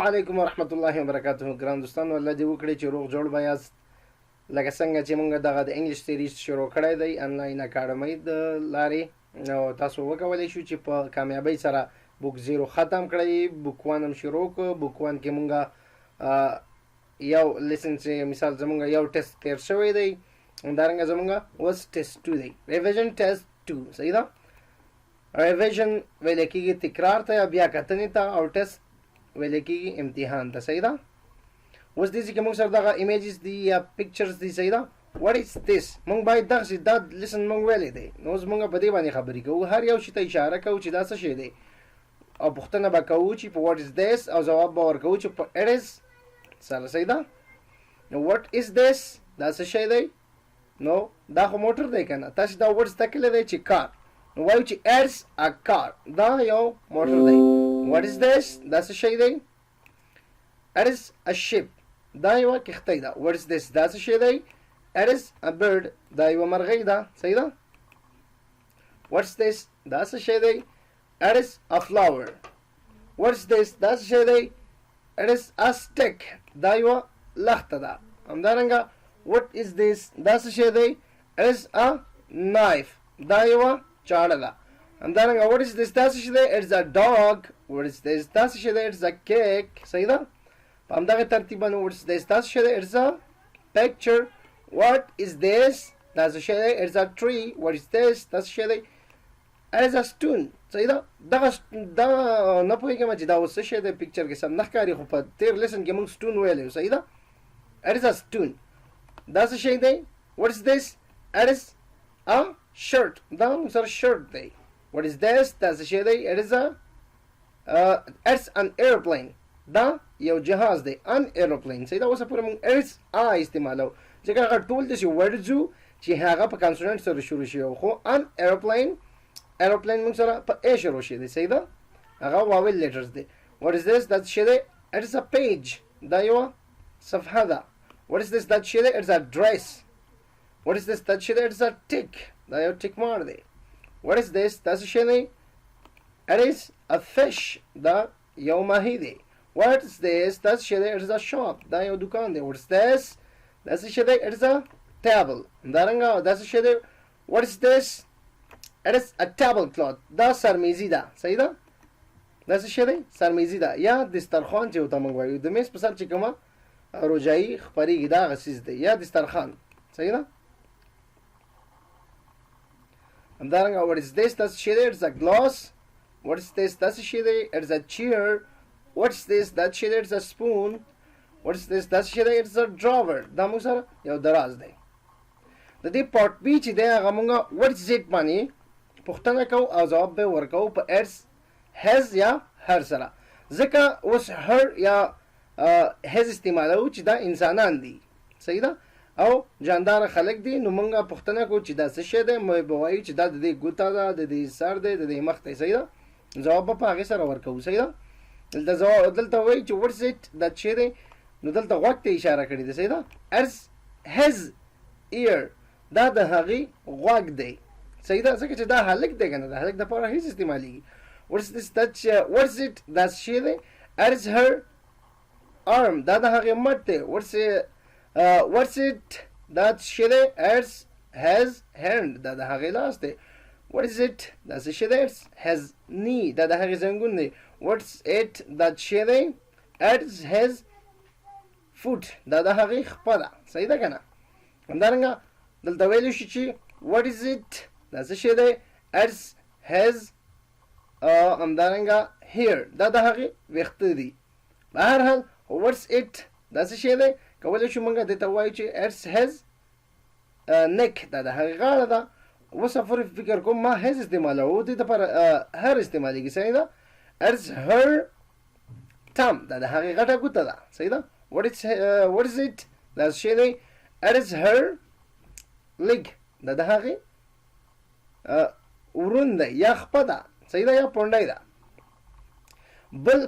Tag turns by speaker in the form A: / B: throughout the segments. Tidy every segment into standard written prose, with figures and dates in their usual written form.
A: علیکم ورحمت الله وبرکاته. ګران دوستانو، الله دې وکړي چې روغ جوړ به یاست. لکه څنګه چې موږ دغه د انګلیش سیریز شروع کړی دی انلاین اکاډمۍ د لارې، نو تاسو وکولی شو چې په کامیابۍ سره بوک 0 ختم کړئ. بوک 1 هم شروع کړو. بوک 1 کې موږ یو لیسن چې مثال زموږ یو ټیسټ تیر شوی دی، همدارنګه زموږ اوس ټیسټ 2 دی، ریویژن ټیسټ 2. صحیح ده؟ ریویژن ویل کېږي تکرار ته یا بیا کتنې ته، او ټیسټ ویل کېږي امتحان ته. صحیح ده؟ اوس دې چې موږ سره دغه ایمیجز دي یا پکچرز دي، صحیح ده؟ واټ از دیس؟ موږ باید دغسې دا لیسن موږ ویلی دی، نو اوس موږ په دې باندې خبرې کوو. هر یو شي ته اشاره کوو چې دا څه شی دی، او پوښتنه به کوو چې په واټ از دیس، او ځواب به ورکوو چې په اټ از سره. صحیح ده؟ نو واټ از دیس دا څه شی دی؟ نو دا خو موټر دی که نه؟ تاسې دا ورډ زده کړی دی چې کار، نو وایو چې اټز ا کار، دا یو موټر دی. واټ از دیس دا څه شی دی؟ اټ از ا شپ، دا یوه کښتۍ ده. واټ از دیس دا څه شی دی؟ اټ از ا برډ، دا یوه مرغۍ ده. صحیح ده؟ واټ از دیس دا څه شی دی؟ اټ از ا فلاور. واټ از دیس دا څه شی دی؟ اټ از ا سټیک، دا یوه لښته ده. همدارنګه واټ از دیس دا څه شی دی؟ اټ از ا نایف، دا یوه چاړه ده. همدارنګه واټ از دیس دا څه شی دی؟ اټ از ا ډاګ. واټ از دیس دا څه شی دی؟ اټ از ا کیک. صحیح ده؟ په همدغه ترتیب باندې واټ از دیس دا څه شی دی؟ اټ از ا پکچر. واټ از دیس دا څه شی دی؟ اټ از ا ټری. واټ از دیس دا څه شی دی؟ اټ از ا سټون. صحیح ده؟ دغه دا نه پوهېږم چې دا اوس څه شی دی، پکچر کې سم نه ښکاري، خو په تېر لیسن کې موږ سټون ویلی یو. صحیح ده؟ اټ از ا سټون دا څه شی دی؟ واټ از دیس؟ اټ از ا شرټ، دا موږ سره شرټ دی. واټ از دیس دا څه شی دی؟ اټ از ا اټس ان ایروپلین، دا یو جهاز دی. ان ایروپلین. صحیح ده؟ اوسه پورې موږ اټس ا استعمالو، ځکه هغه ټول داسې ورډز وو چې هغه په کانسوننټ سره شروع شوي، خو ان ایروپلین، ایروپلین موږ سره په ا شروع شوی دی. صحیح ده؟ هغه واول لیټرز دی. واټ از دیس دا څه شی دی؟ اټ از ا پیج، دا یوه صفحه ده. واټ از دیس دا څه شی دی؟ اټ از ا ډریس. واټ از دیس دا څه شی دی؟ اټ از ا ټیک، دا یو ټیک مار دی. واټ از دیس دا څه شی دی؟ اټ از ا فش، دا یو ماهی دی. واټ از دیس دا څه شی دی؟ اټ از ا شاپ، دا یو دکان دی. واټ از دیس دا څه شی دی؟ اټ از ا ټیبل. همدارنګه دا څه شی دی؟ واټ از دیس اټ از ا ټیبل کلات، دا سرمیزي ده. صحیح ده؟ دا څه شی دی؟ سرمیزي ده، یا دسترخوان چې ورته موږ وایو، د میز په سر چې کومه روجایي خپرېږي دا هغه څیز دی، یا دسترخوان. صحیح ده؟ همدارنګه واټ از دیس دا څه شی دی؟ اټ از ا ګلاس. واټ از دیس دا څه شی دی؟ اټ از ا چیر. واټ از دیس دا څه شی دی؟ اټ از ا سپون. واټ از دیس دا څه شی دی؟ اټ از ا ډراور، دا موږ سره یو دراز دی. د دې پارټ بي چې دی هغه موږ واټ از اټ باندې پوښتنه کوو او ځواب به ورکوو په اټس، هز یا هر سره، ځکه اوس هر یا هز استعمالوو چې دا انسانان دي. صحیح ده؟ او جانداره خلک دي، نو موږ پوښتنه کوو چې دا څه شی دی، موږ به وایو چې دا د دې ګوته ده، د دې سر دی، د دې مخ دی. صحیح ده؟ ځواب به په هغې سره ورکوو. صحیح ده؟ دلته وایي چې واټ از اټ دا څه شی دی، نو دلته غوږ ته اشاره کړې ده. صحیح ده؟ اټس هز ایر، دا د هغې غوږ دی. صحیح ده؟ ځکه چې دا هلک دی که نه، د هلک دپاره هیڅ استعمالېږي. واټ از دیس واټ از اټ دا څه شی دی؟ اټ از هر arm، دا د هغې مټ دی. واټس اټ دا څه شی دی؟ اټس هز هینډ، دا د هغې لاس دی. واټ از اټ دا څه شی دی؟ اټس هز نی، دا د هغې زنګون دی. واټس اټ دا څه شی دی؟ اټس هز فوټ، دا د هغې خپه ده. صحیح ده که نه؟ همدارنګه دلته ویلی شي چې واټ از اټ دا څه شی دی؟ اټس هز همدارنګه هیر، دا د هغې ویښته دي. په هر حال واټس اټ دا څه شی دی؟ کولی شو موږ دې ته ووایو چې اټس هز نیک، دا د هغې غاړه ده. اوس فکر کوم ما هز استعمالوو، دې دپاره هر استعمالېږي. صحیح ده؟ اټس هر ټم، دا د هغې غټه ګوته ده. صحیح ده؟ واټ از اټ دا څه شی دی؟ اټس هر لیګ، دا د هغې ورون دی یا خپه ده. صحیح ده؟ یا پونډی ده. بل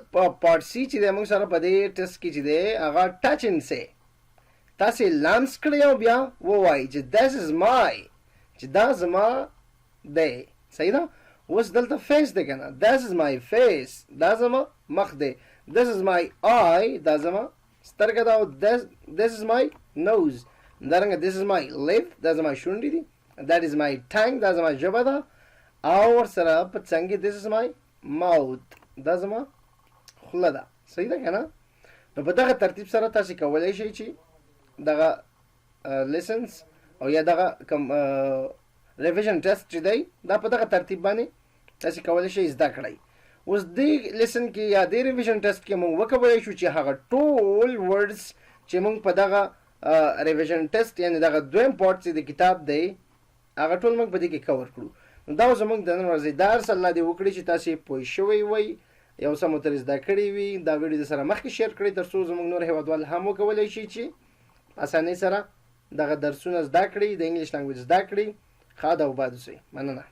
A: پارټ سی چې دی موږ سره په دې ټیسټ کې چې دی هغه ټچ ان سی، تاسې لمس کړئ او بیا ووایئ چې دیس از مای، چې دا زما دی. صحیح ده؟ اوس دلته فیس دی که نه؟ دیس از مای فیس، دا زما مخ دی. this is my eye دا زما سترګه ده او this is my nose همدارنګه this is my lip دا زما شونډې دي that is my tongue دا زما ژبه ده او ورسره په څنګ کې this is my mouth دا زما خوله ده صحیح ده که نه نو په دغه ترتیب سره تاسې کولی شئ چې دغه lessons او یا دغه کوم ریویژن ټیسټ چې دی دا په دغه ترتیب باندې تاسې کولی شئ زده کړئ اوس دې لیسن کې یا دې ریویژن ټیسټ کې موږ وکولی شو چې هغه ټول ورډز چې موږ په دغه ریویژن ټیسټ یعنې دغه دویم پارټ چې د کتاب دی هغه ټول موږ په دې کې کور کړو نو دا زموږ د نن ورځې درس الله دې وکړي چې تاسې پوه شوي وئ یو څه مو ترې زده کړي وي دا ویډیو د سره مخکې شیر کړئ تر څو زموږ نور هیوادوال هم وکولی شي چې اسانۍ سره دغه درسونه زده کړي د انګلیش لنګویج زده کړي ښه ده او باد اوسئ مننه